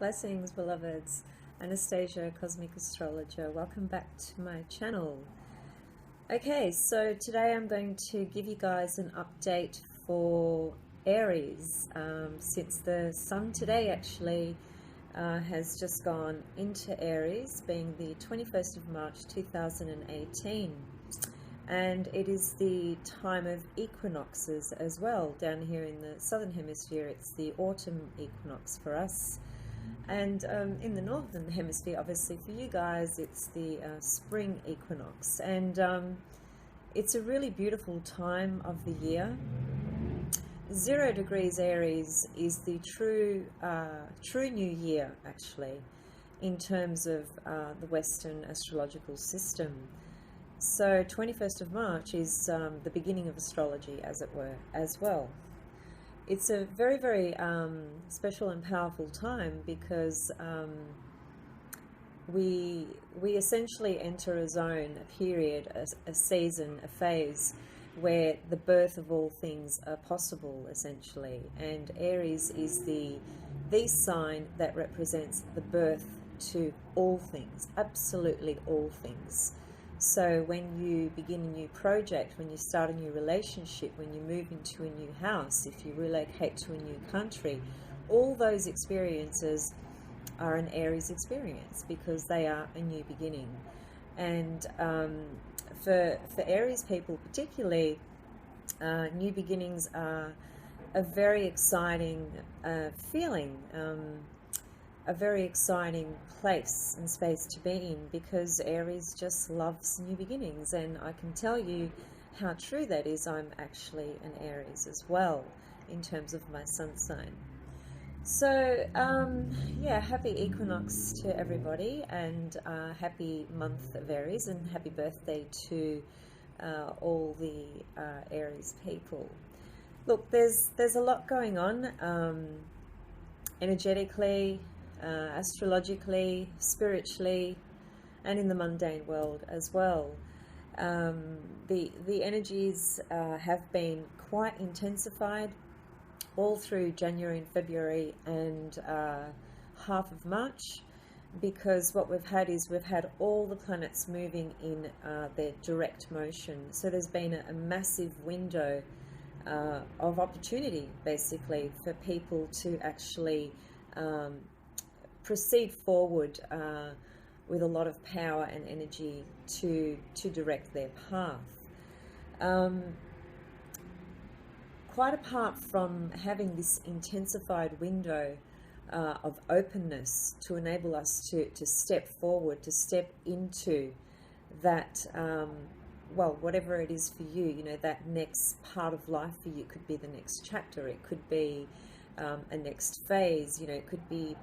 Blessings, beloveds. Anastasia, Cosmic Astrologer. Welcome back to my channel. Okay, so today I'm going to give you guys an update for Aries, since the Sun today actually has just gone into Aries, being the 21st of March 2018. And it is the time of equinoxes as well. Down here in the southern hemisphere, it's the autumn equinox for us. And in the northern hemisphere, obviously for you guys, it's the spring equinox. And it's a really beautiful time of the year. 0 degrees Aries is the true new year, actually, in terms of the Western astrological system. So 21st of March is the beginning of astrology, as it were, as well. It's a very, very special and powerful time because we essentially enter a zone, a period, a season, a phase where the birth of all things are possible, essentially. And Aries is the sign that represents the birth to all things, absolutely all things. So when you begin a new project, when you start a new relationship, when you move into a new house, if you relocate to a new country, all those experiences are an Aries experience because they are a new beginning. And for Aries people particularly, new beginnings are a very exciting feeling, a very exciting place and space to be in, because Aries just loves new beginnings. And I can tell you how true that is. I'm actually an Aries as well in terms of my sun sign. So yeah, happy equinox to everybody, and happy month of Aries, and happy birthday to all the Aries people. Look, there's a lot going on energetically, astrologically, spiritually, and in the mundane world as well. The energies have been quite intensified all through January and February and half of March, because what we've had all the planets moving in their direct motion. So there's been a massive window of opportunity, basically, for people to actually proceed forward with a lot of power and energy to direct their path. Quite apart from having this intensified window of openness to enable us to step forward, to step into that, well, whatever it is for you, you know, that next part of life for you. It could be the next chapter, it could be a next phase, you know, it could be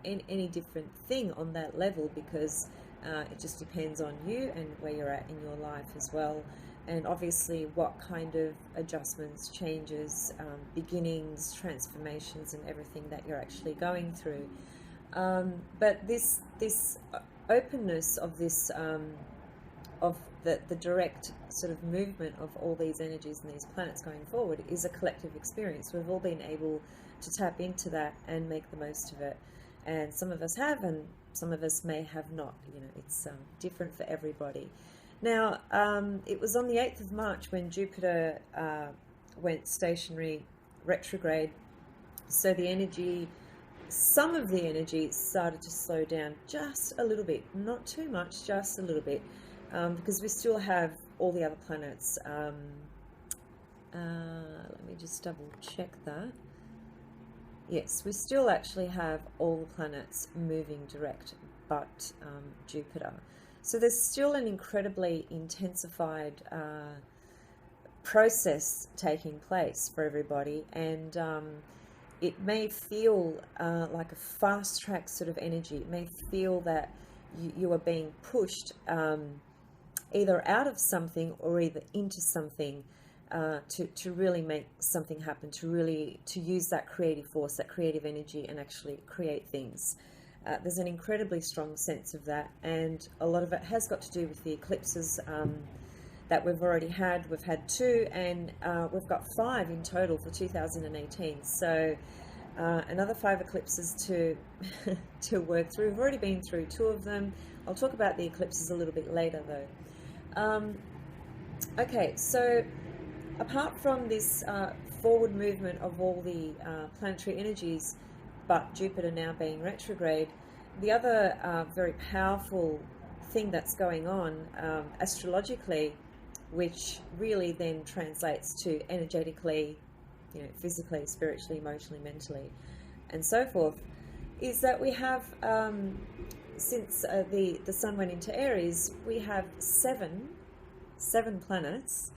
any different thing on that level, because it just depends on you and where you're at in your life as well, and obviously what kind of adjustments, changes, beginnings, transformations, and everything that you're actually going through. But this openness of this of the direct sort of movement of all these energies and these planets going forward is a collective experience. We've all been able to tap into that and make the most of it. And some of us have, and some of us may have not. You know, it's different for everybody. Now, it was on the 8th of March when Jupiter went stationary retrograde. So the energy, some of the energy started to slow down just a little bit. Not too much, just a little bit. Because we still have all the other planets. Let me just double check that. Yes, we still actually have all the planets moving direct, but Jupiter. So there's still an incredibly intensified process taking place for everybody, and it may feel like a fast-track sort of energy. It may feel that you are being pushed either out of something or either into something, to really make something happen, to use that creative force, that creative energy, and actually create things. There's an incredibly strong sense of that, and a lot of it has got to do with the eclipses that we've already had. We've had 2, and we've got 5 in total for 2018. So another 5 eclipses to to work through. We've already been through 2 of them. I'll talk about the eclipses a little bit later though. Okay, so apart from this forward movement of all the planetary energies, but Jupiter now being retrograde, the other very powerful thing that's going on astrologically, which really then translates to energetically, physically, spiritually, emotionally, mentally, and so forth, is that we have, since the sun went into Aries, we have seven planets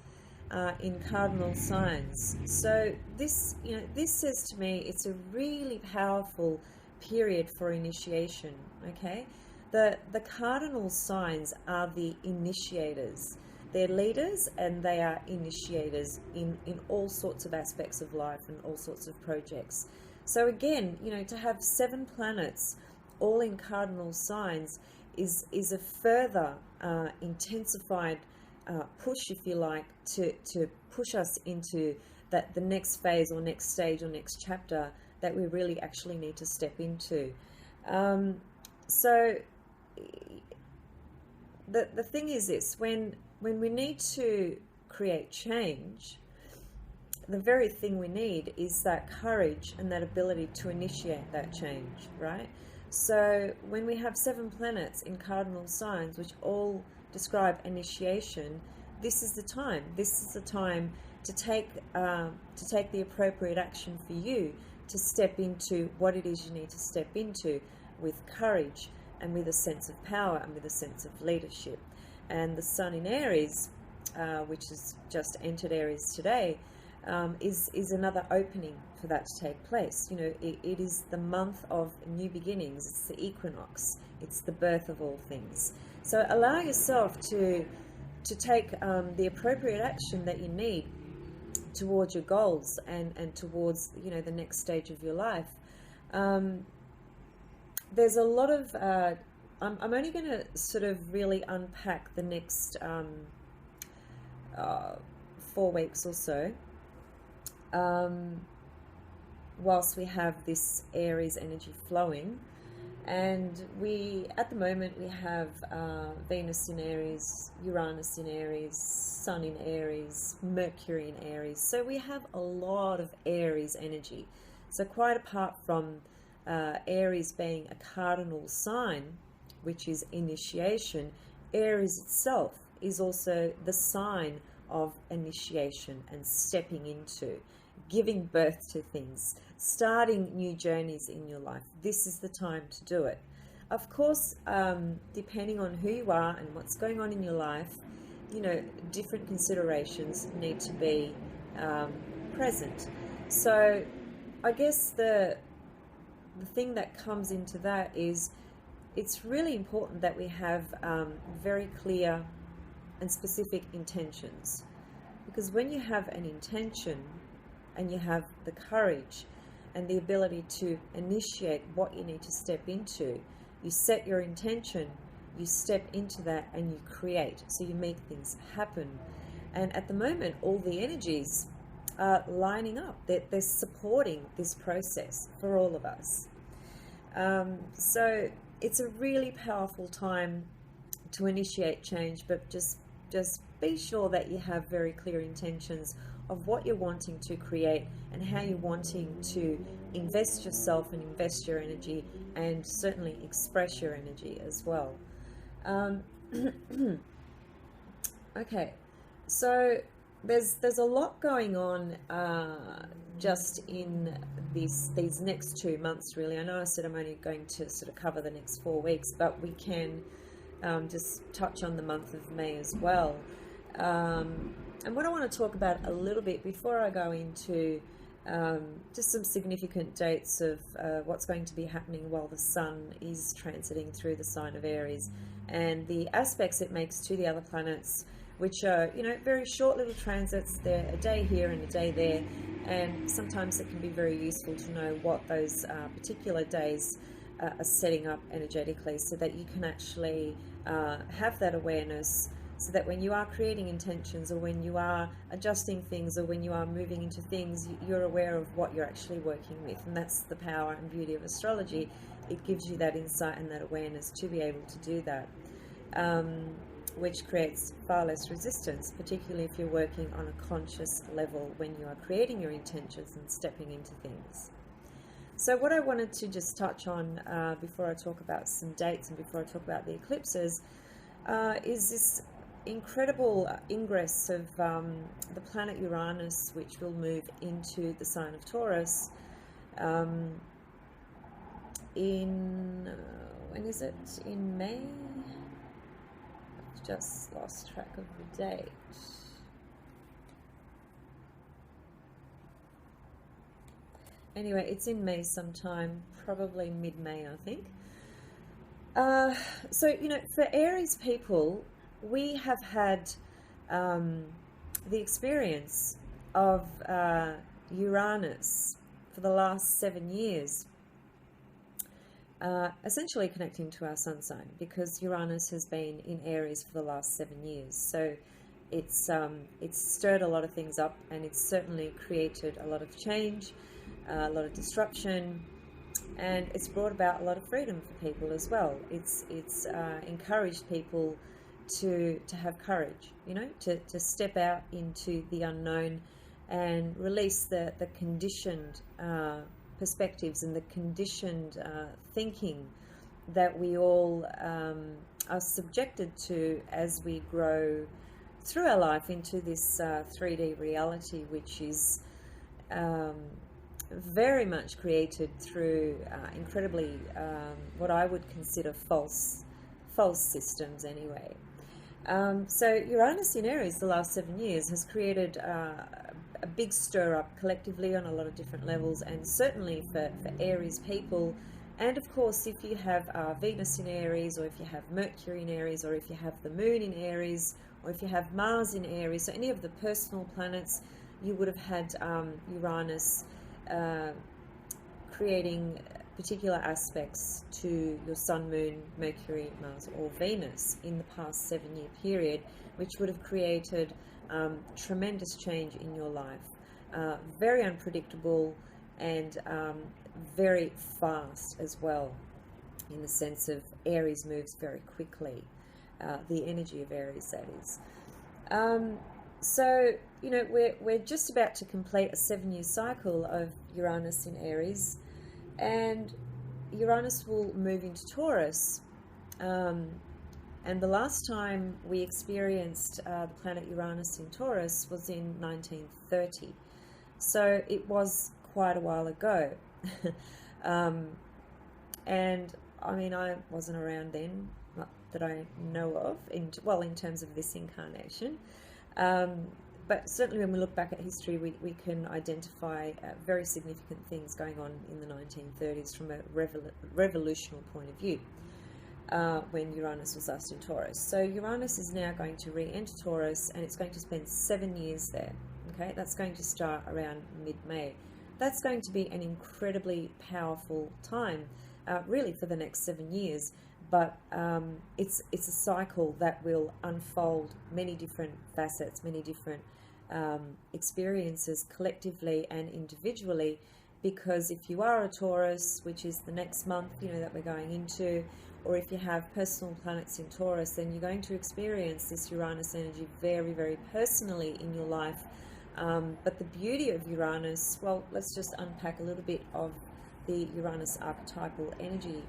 in cardinal signs. So this, this says to me it's a really powerful period for initiation. Okay, the cardinal signs are the initiators. They're leaders and they are initiators in all sorts of aspects of life and all sorts of projects. So again, to have 7 planets all in cardinal signs is a further intensified push, if you like, to push us into the next phase or next stage or next chapter that we really actually need to step into. So the thing is this, when we need to create change, the very thing we need is that courage and that ability to initiate that change, right? So when we have 7 planets in cardinal signs, which all describe initiation, this is the time. This is the time to take the appropriate action for you to step into what it is you need to step into with courage and with a sense of power and with a sense of leadership. And the sun in Aries, which has just entered Aries today, is another opening for that to take place. It is the month of new beginnings. It's the equinox. It's the birth of all things. So allow yourself to take the appropriate action that you need towards your goals and towards the next stage of your life. There's a lot of I'm only going to sort of really unpack the next 4 weeks or so, whilst we have this Aries energy flowing. And at the moment, we have Venus in Aries, Uranus in Aries, Sun in Aries, Mercury in Aries. So we have a lot of Aries energy. So quite apart from Aries being a cardinal sign, which is initiation, Aries itself is also the sign of initiation and stepping into, giving birth to things, starting new journeys in your life. This is the time to do it. Of course, depending on who you are and what's going on in your life, different considerations need to be present. So I guess the thing that comes into that is it's really important that we have very clear and specific intentions. Because when you have an intention and you have the courage and the ability to initiate what you need to step into, you set your intention, you step into that, and you create. So you make things happen. And at the moment, all the energies are lining up. They're supporting this process for all of us. So it's a really powerful time to initiate change, but just be sure that you have very clear intentions of what you're wanting to create and how you're wanting to invest yourself and invest your energy, and certainly express your energy as well. Okay, so there's a lot going on just in these next 2 months, really. I know I said I'm only going to sort of cover the next 4 weeks, but we can just touch on the month of May as well. And what I want to talk about a little bit before I go into just some significant dates of what's going to be happening while the sun is transiting through the sign of Aries, and the aspects it makes to the other planets, which are, very short little transits. They're a day here and a day there, and sometimes it can be very useful to know what those particular days are setting up energetically, so that you can actually have that awareness, so that when you are creating intentions, or when you are adjusting things, or when you are moving into things, you're aware of what you're actually working with. And that's the power and beauty of astrology. It gives you that insight and that awareness to be able to do that, which creates far less resistance, particularly if you're working on a conscious level when you are creating your intentions and stepping into things. So what I wanted to just touch on before I talk about some dates and before I talk about the eclipses is this incredible ingress of the planet Uranus, which will move into the sign of Taurus in, when is it? In May? I've just lost track of the date. Anyway, it's in May sometime, probably mid-May, I think. So, you know, for Aries people, we have had the experience of Uranus for the last 7 years, essentially connecting to our sun sign, because Uranus has been in Aries for the last 7 years. So it's stirred a lot of things up, and it's certainly created a lot of change, a lot of disruption, and it's brought about a lot of freedom for people as well. It's encouraged people to have courage, you know, to step out into the unknown and release the conditioned perspectives and the conditioned thinking that we all are subjected to as we grow through our life into this 3D reality, which is very much created through incredibly what I would consider false systems anyway. So Uranus in Aries the last 7 years has created a big stir up collectively on a lot of different levels, and certainly for Aries people. And of course, if you have Venus in Aries, or if you have Mercury in Aries, or if you have the Moon in Aries, or if you have Mars in Aries, so any of the personal planets, you would have had Uranus creating particular aspects to your Sun, Moon, Mercury, Mars, or Venus in the past 7-year period, which would have created tremendous change in your life. Very unpredictable and very fast as well, in the sense of Aries moves very quickly. The energy of Aries, that is. So, you know, we're just about to complete a 7-year cycle of Uranus in Aries, and Uranus will move into Taurus. And the last time we experienced the planet Uranus in Taurus was in 1930. So it was quite a while ago. And I mean, I wasn't around then, not that I know of, in terms of this incarnation. But certainly when we look back at history, we can identify very significant things going on in the 1930s from a revolutionary point of view, when Uranus was last in Taurus. So Uranus is now going to re-enter Taurus, and it's going to spend 7 years there. Okay, that's going to start around mid-May. That's going to be an incredibly powerful time, really, for the next 7 years. But it's a cycle that will unfold many different facets, many different experiences collectively and individually. Because if you are a Taurus, which is the next month, you know, that we're going into, or if you have personal planets in Taurus, then you're going to experience this Uranus energy very, very personally in your life. But the beauty of Uranus, well, let's just unpack a little bit of the Uranus archetypal energy.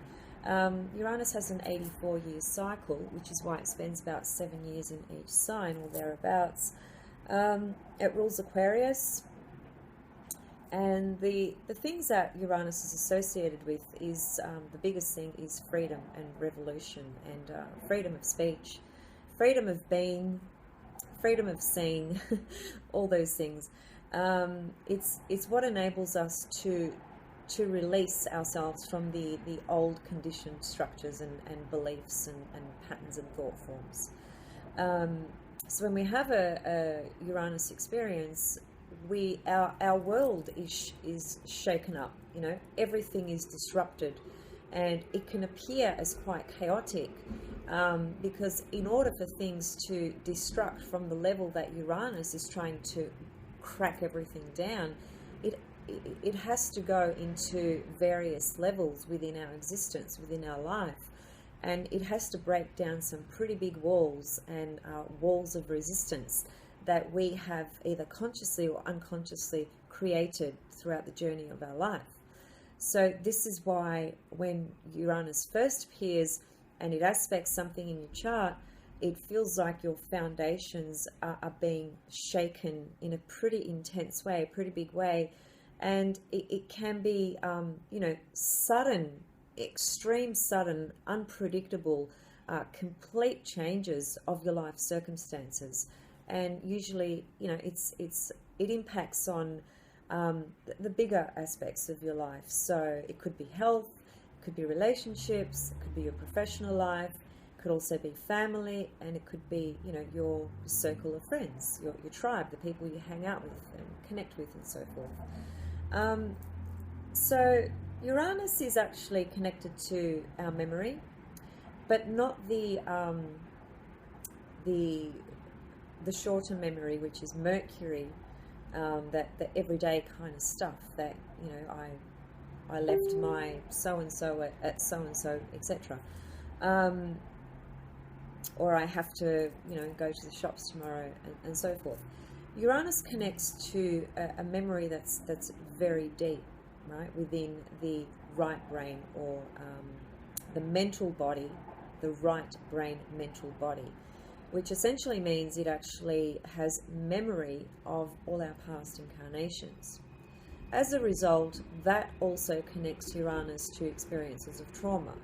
Uranus has an 84-year cycle, which is why it spends about 7 years in each sign or thereabouts. It rules Aquarius, and the things that Uranus is associated with is, the biggest thing is freedom and revolution, and freedom of speech, freedom of being, freedom of seeing, all those things. It's what enables us to release ourselves from the old conditioned structures and beliefs and patterns and thought forms. So when we have a Uranus experience, our world is shaken up. You know, everything is disrupted. and it can appear as quite chaotic, because in order for things to destruct from the level that Uranus is trying to crack everything down, it has to go into various levels within our existence, within our life, and it has to break down some pretty big walls and walls of resistance that we have either consciously or unconsciously created throughout the journey of our life. So this is why when Uranus first appears and it aspects something in your chart, it feels like your foundations are being shaken in a pretty intense way, a pretty big way. And it can be, sudden, extreme, sudden, unpredictable, complete changes of your life circumstances. And usually, it impacts on the bigger aspects of your life. So it could be health, it could be relationships, it could be your professional life, it could also be family, and it could be, your circle of friends, your tribe, the people you hang out with and connect with, and so forth. So Uranus is actually connected to our memory, but not the shorter memory, which is Mercury, that the everyday kind of stuff that, I left my so-and-so at so-and-so, etc. Or I have to, go to the shops tomorrow, and so forth. Uranus connects to a memory that's very deep, right, within the right brain, or the mental body, the right brain mental body, which essentially means it actually has memory of all our past incarnations. As a result, that also connects Uranus to experiences of trauma.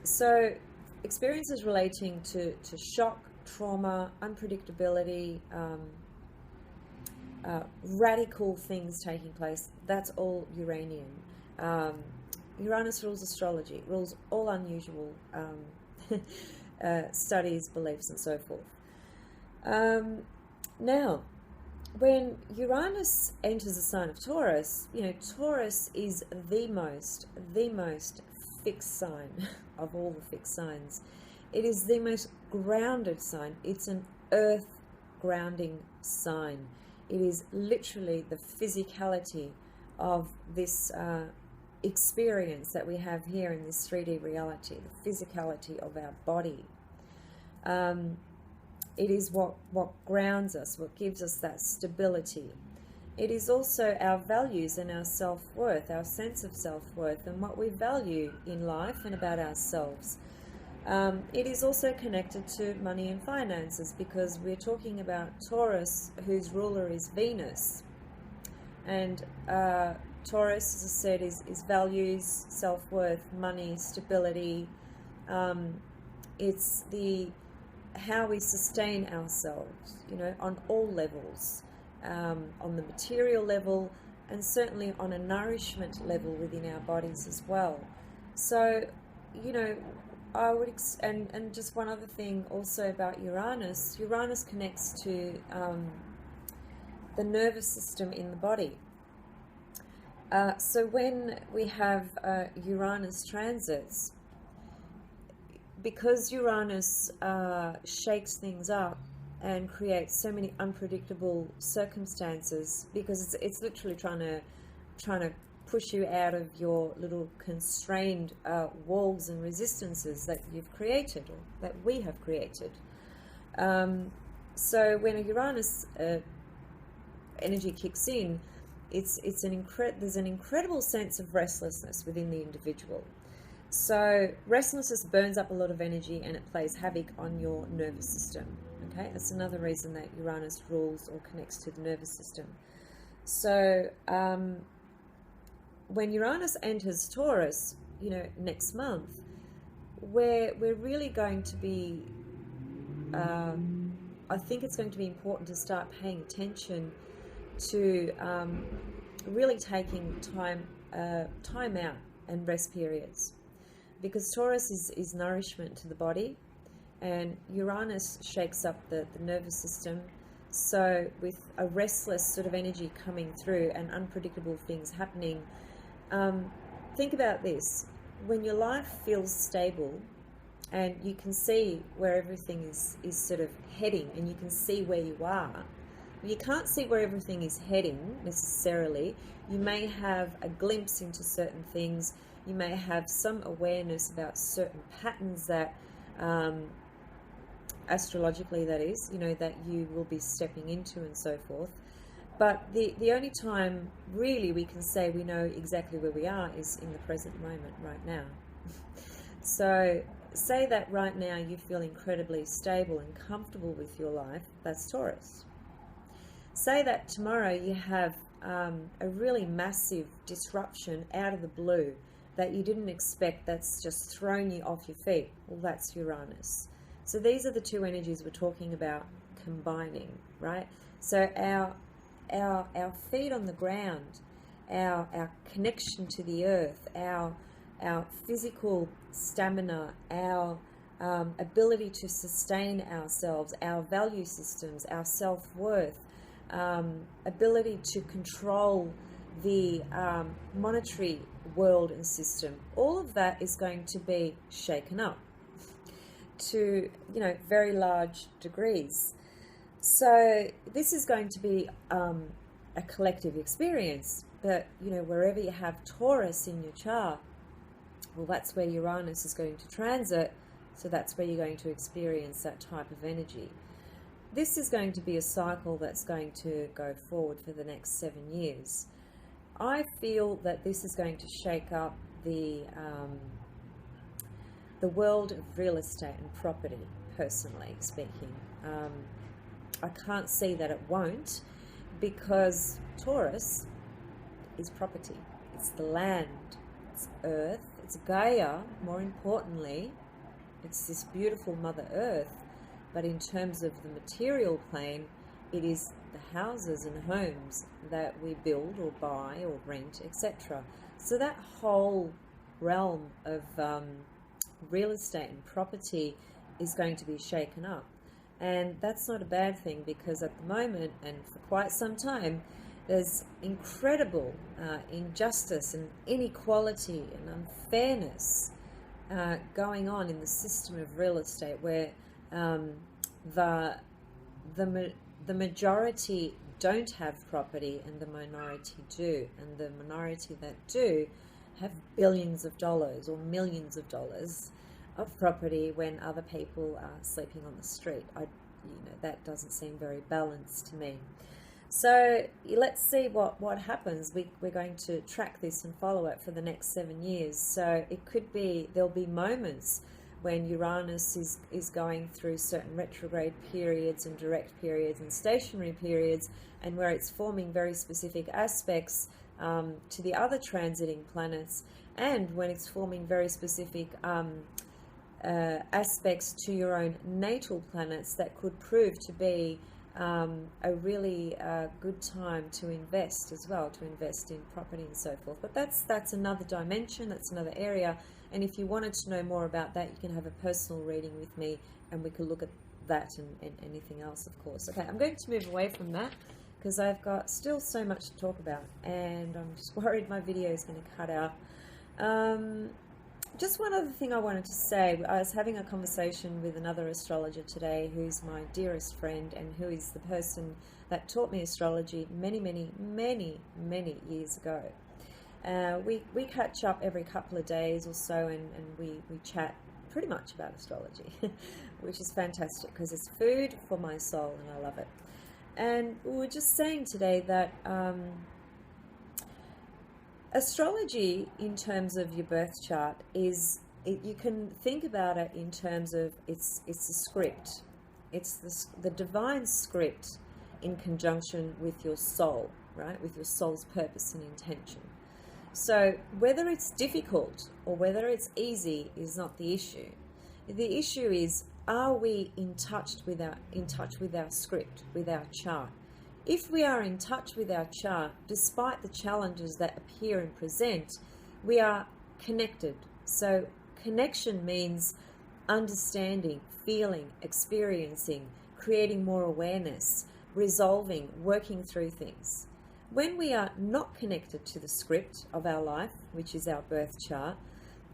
So experiences relating to shock, trauma, unpredictability, radical things taking place, that's all Uranian. Uranus rules astrology, rules all unusual studies, beliefs, and so forth. Now, when Uranus enters the sign of Taurus, Taurus is the most fixed sign of all the fixed signs. It is the most grounded sign. It's an earth grounding sign. It is literally the physicality of this experience that we have here in this 3D reality, the physicality of our body. It is what grounds us, what gives us that stability. It is also our values and our self-worth, our sense of self-worth, and what we value in life and about ourselves. It is also connected to money and finances, because we're talking about Taurus, whose ruler is Venus. And Taurus, as I said, is values, self-worth, money, stability. It's how we sustain ourselves, on all levels, on the material level, and certainly on a nourishment level within our bodies as well. So, I would, and just one other thing also about Uranus. Uranus connects to the nervous system in the body. So when we have Uranus transits, because Uranus shakes things up and creates so many unpredictable circumstances, because it's literally trying to push you out of your little constrained walls and resistances that you've created, or that we have created. So when a Uranus energy kicks in, there's an incredible sense of restlessness within the individual. So restlessness burns up a lot of energy, and it plays havoc on your nervous system. Okay, that's another reason that Uranus rules or connects to the nervous system. So when Uranus enters Taurus, next month, we're really going to be, I think it's going to be important to start paying attention to really taking time out and rest periods, because Taurus is nourishment to the body, and Uranus shakes up the nervous system. So with a restless sort of energy coming through and unpredictable things happening, think about this. When your life feels stable and you can see where everything is sort of heading, and you can see where you are, you can't see where everything is heading necessarily. You may have a glimpse into certain things. You may have some awareness about certain patterns that, astrologically that is, that you will be stepping into and so forth. But the only time really we can say we know exactly where we are is in the present moment, right now. So say that right now you feel incredibly stable and comfortable with your life. That's Taurus. Say that tomorrow you have a really massive disruption out of the blue that you didn't expect, that's just thrown you off your feet. Well, that's Uranus. So these are the two energies we're talking about combining, right? So our feet on the ground, our connection to the earth, our physical stamina, our ability to sustain ourselves, our value systems, our self-worth, ability to control the monetary world and system, all of that is going to be shaken up to very large degrees. So this is going to be a collective experience. But wherever you have Taurus in your chart, well, that's where Uranus is going to transit. So that's where you're going to experience that type of energy. This is going to be a cycle that's going to go forward for the next 7 years. I feel that this is going to shake up the world of real estate and property, personally speaking. I can't see that it won't, because Taurus is property. It's the land, it's earth, it's Gaia, more importantly. It's this beautiful Mother Earth, but in terms of the material plane, it is the houses and homes that we build or buy or rent, etc. So that whole realm of real estate and property is going to be shaken up. And that's not a bad thing, because at the moment, and for quite some time, there's incredible injustice and inequality and unfairness going on in the system of real estate, where the majority don't have property and the minority do, and the minority that do have billions of dollars or millions of dollars of property when other people are sleeping on the street. That doesn't seem very balanced to me. So let's see what happens. We're going to track this and follow it for the next 7 years. So it could be, there'll be moments when Uranus is going through certain retrograde periods and direct periods and stationary periods, and where it's forming very specific aspects to the other transiting planets, and when it's forming very specific aspects to your own natal planets that could prove to be a really good time to invest as well, to invest in property and so forth. But that's another dimension, that's another area. And if you wanted to know more about that, you can have a personal reading with me, and we could look at that and anything else, of course. Okay, I'm going to move away from that because I've got still so much to talk about, and I'm just worried my video is going to cut out. Just one other thing I wanted to say. I was having a conversation with another astrologer today, who's my dearest friend and who is the person that taught me astrology many, many, many, many years ago. We catch up every couple of days or so, and we chat pretty much about astrology, which is fantastic because it's food for my soul and I love it. And we were just saying today that astrology, in terms of your birth chart, you can think about it in terms of it's a script. It's the divine script in conjunction with your soul, right? With your soul's purpose and intention. So whether it's difficult or whether it's easy is not the issue. The issue is, are we in touch with our script, with our chart? If we are in touch with our chart, despite the challenges that appear and present, we are connected. So connection means understanding, feeling, experiencing, creating more awareness, resolving, working through things. when we are not connected to the script of our life, which is our birth chart,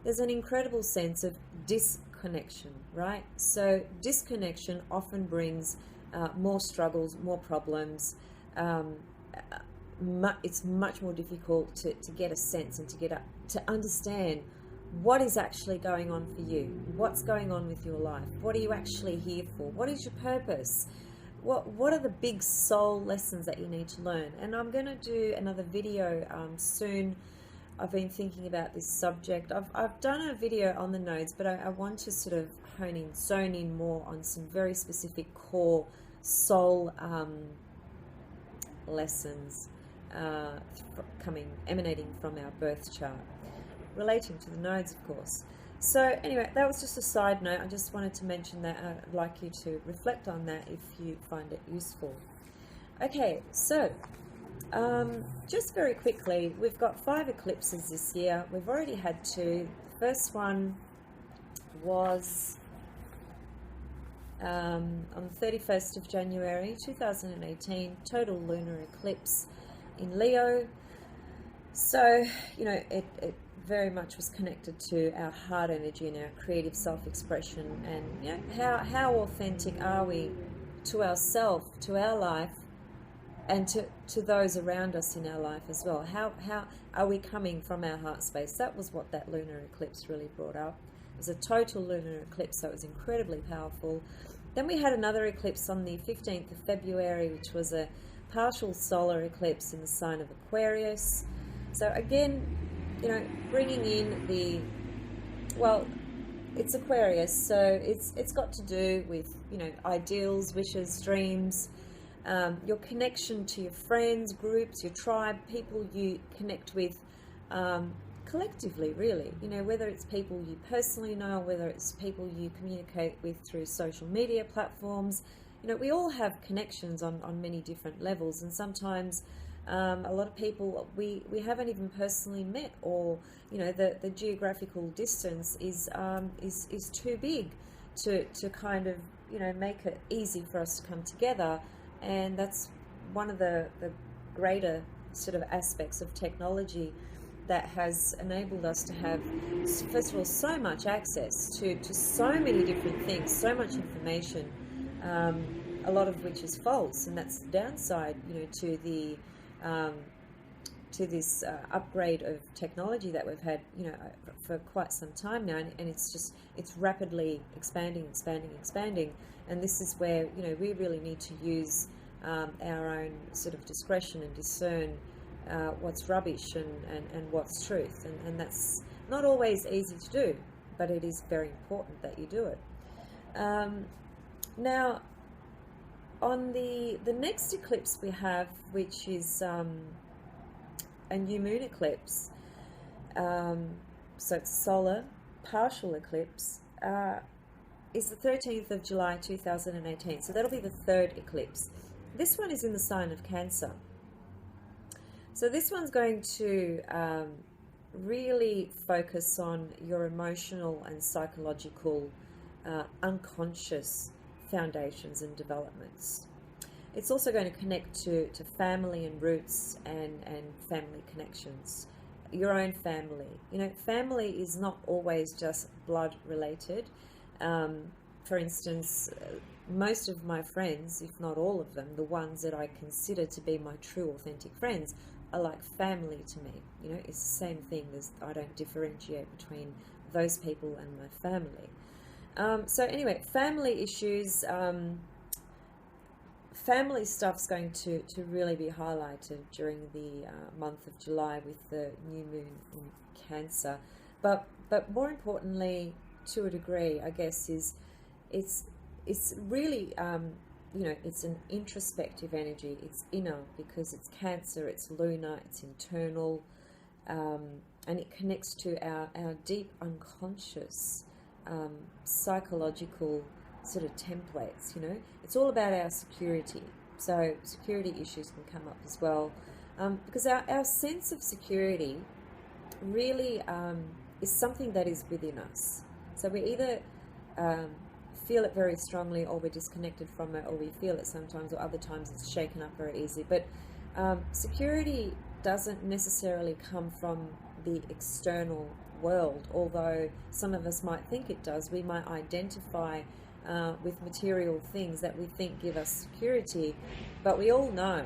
there's an incredible sense of disconnection, right? So disconnection often brings more struggles, more problems. It's much more difficult to get a sense and to understand what is actually going on for you, what's going on with your life, what are you actually here for, what is your purpose, what are the big soul lessons that you need to learn. And I'm going to do another video soon. I've been thinking about this subject. I've done a video on the nodes, but I want to sort of zone in more on some very specific core soul lessons emanating from our birth chart, relating to the nodes, of course. So anyway, that was just a side note. I just wanted to mention that. I'd like you to reflect on that if you find it useful. Okay, so just very quickly, we've got 5 eclipses this year. We've already had 2. The first one was on the 31st of January 2018, total lunar eclipse in Leo. So, you know, it very much was connected to our heart energy and our creative self-expression, and you know, how authentic are we to ourselves, to our life, and to those around us in our life as well. How are we coming from our heart space? That was what that lunar eclipse really brought up. It was a total lunar eclipse, so it was incredibly powerful. Then we had another eclipse on the 15th of February, which was a partial solar eclipse in the sign of Aquarius. So again, you know, bringing in it's Aquarius, so it's got to do with, you know, ideals, wishes, dreams, your connection to your friends, groups, your tribe, people you connect with collectively, really. You know, whether it's people you personally know, whether it's people you communicate with through social media platforms. You know, we all have connections on many different levels, and sometimes a lot of people we haven't even personally met, or you know, the geographical distance is too big to kind of, you know, make it easy for us to come together. And that's one of the greater sort of aspects of technology that has enabled us to have, first of all, so much access to so many different things, so much information, a lot of which is false, and that's the downside, you know, to this upgrade of technology that we've had, you know, for quite some time now, and it's rapidly expanding, and this is where, you know, we really need to use our own sort of discretion and discern what's rubbish and what's truth, and that's not always easy to do, but it is very important that you do it. Now, on the next eclipse we have, which is a new moon eclipse, so it's solar partial eclipse, is the 13th of July 2018, so that'll be the 3rd eclipse. This one is in the sign of Cancer. So this one's going to really focus on your emotional and psychological unconscious foundations and developments. It's also going to connect to family and roots and family connections, your own family. You know, family is not always just blood related. For instance, most of my friends, if not all of them, the ones that I consider to be my true authentic friends, are like family to me. You know, it's the same thing. I don't differentiate between those people and my family. So anyway, family issues, family stuff's going to really be highlighted during the month of July with the new moon in Cancer. But more importantly, to a degree, I guess, is it's really you know, it's an introspective energy. It's inner because it's Cancer, it's lunar, it's internal, and it connects to our deep unconscious psychological sort of templates. You know, it's all about our security. So security issues can come up as well, because our sense of security really is something that is within us. So we either feel it very strongly, or we're disconnected from it, or we feel it sometimes, or other times it's shaken up very easy. But Security doesn't necessarily come from the external world, although some of us might think it does. We might identify with material things that we think give us security, but we all know,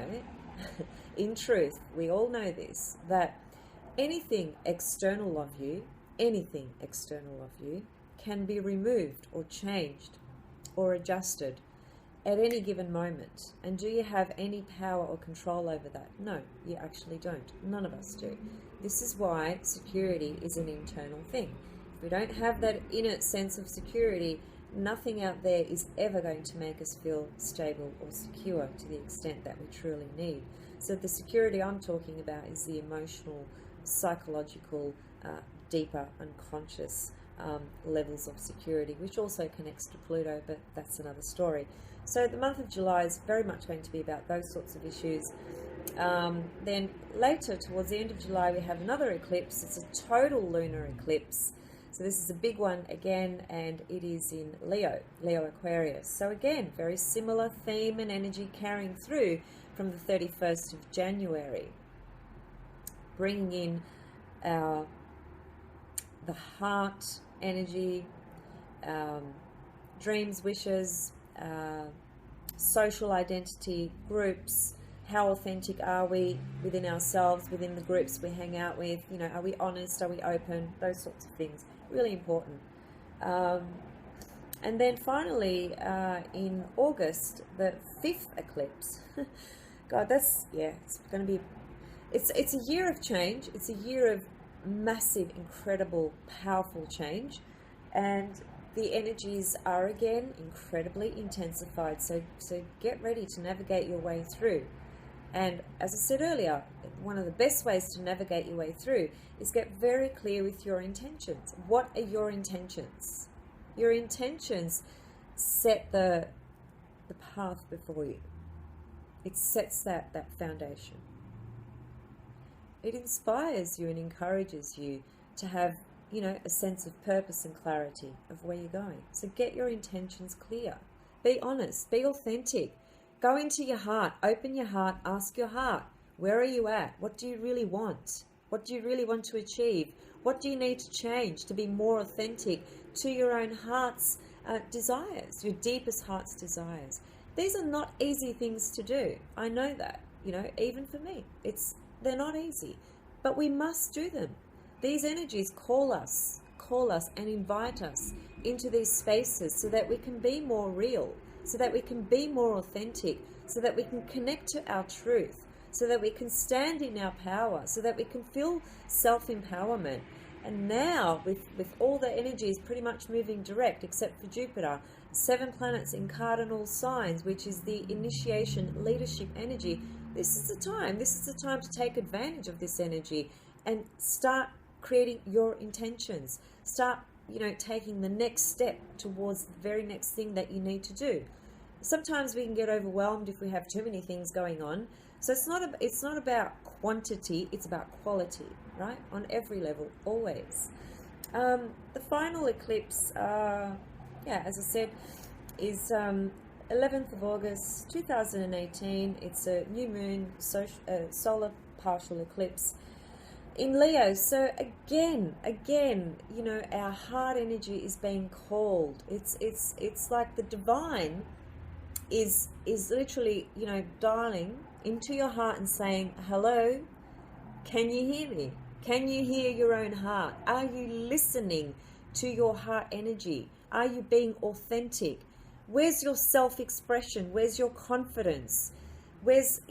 in truth, we all know this, that anything external of you, can be removed or changed or adjusted at any given moment. And do you have any power or control over that? No, you actually don't. None of us do. This is why security is an internal thing. If we don't have that inner sense of security, nothing out there is ever going to make us feel stable or secure to the extent that we truly need. So the security I'm talking about is the emotional, psychological, deeper, unconscious levels of security, which also connects to Pluto, but that's another story. So the month of July is very much going to be about those sorts of issues. Then later, towards the end of July, we have another eclipse. It's a total lunar eclipse. So this is a big one again, and it is in Leo Aquarius. So again, very similar theme and energy carrying through from the 31st of January, bringing in the heart energy, dreams, wishes, social identity, groups. How authentic are we within ourselves, within the groups we hang out with? You know, are we honest? Are we open? Those sorts of things. Really important. And then finally, in August, the 5th eclipse. God, it's going to be... It's a year of change. It's a year of massive, incredible, powerful change. And the energies are again incredibly intensified. So get ready to navigate your way through. And as I said earlier, one of the best ways to navigate your way through is get very clear with your intentions. What are your intentions? Your intentions set the path before you. It sets that foundation. It inspires you and encourages you to have, a sense of purpose and clarity of where you're going. So get your intentions clear. Be honest. Be authentic. Go into your heart. Open your heart. Ask your heart. Where are you at? What do you really want? What do you really want to achieve? What do you need to change to be more authentic to your own heart's desires, your deepest heart's desires? These are not easy things to do. I know that, even for me. They're not easy, but we must do them. These energies call us and invite us into these spaces so that we can be more real, so that we can be more authentic, so that we can connect to our truth, so that we can stand in our power, so that we can feel self-empowerment. And now, with all the energies pretty much moving direct, except for Jupiter, 7 planets in cardinal signs, which is the initiation, leadership energy, this is the time. This is the time to take advantage of this energy and start creating your intentions. Start, taking the next step towards the very next thing that you need to do. Sometimes we can get overwhelmed if we have too many things going on. So it's not about quantity, it's about quality, right? On every level, always. The final eclipse, as I said, is 11th of August 2018. It's a new moon solar partial eclipse in Leo. So again, our heart energy is being called. It's like the divine is literally, dialing into your heart and saying, hello, can you hear me? Can you hear your own heart? Are you listening to your heart energy? Are you being authentic? Where's your self-expression? Where's your confidence? Where's,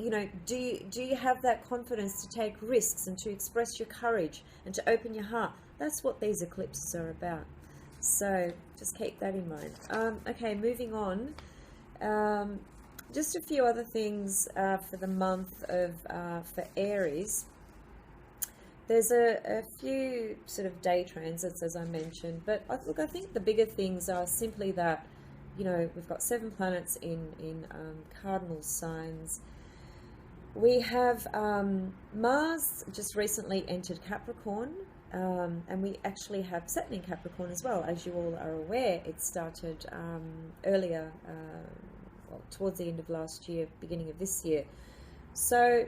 do you have that confidence to take risks and to express your courage and to open your heart? That's what these eclipses are about. So just keep that in mind. Okay, moving on. Just a few other things for the month of for Aries. There's a few sort of day transits, as I mentioned, but I think the bigger things are simply that, we've got 7 planets in cardinal signs. We have Mars just recently entered Capricorn, and we actually have Saturn in Capricorn as well. As you all are aware, it started earlier, towards the end of last year, beginning of this year. So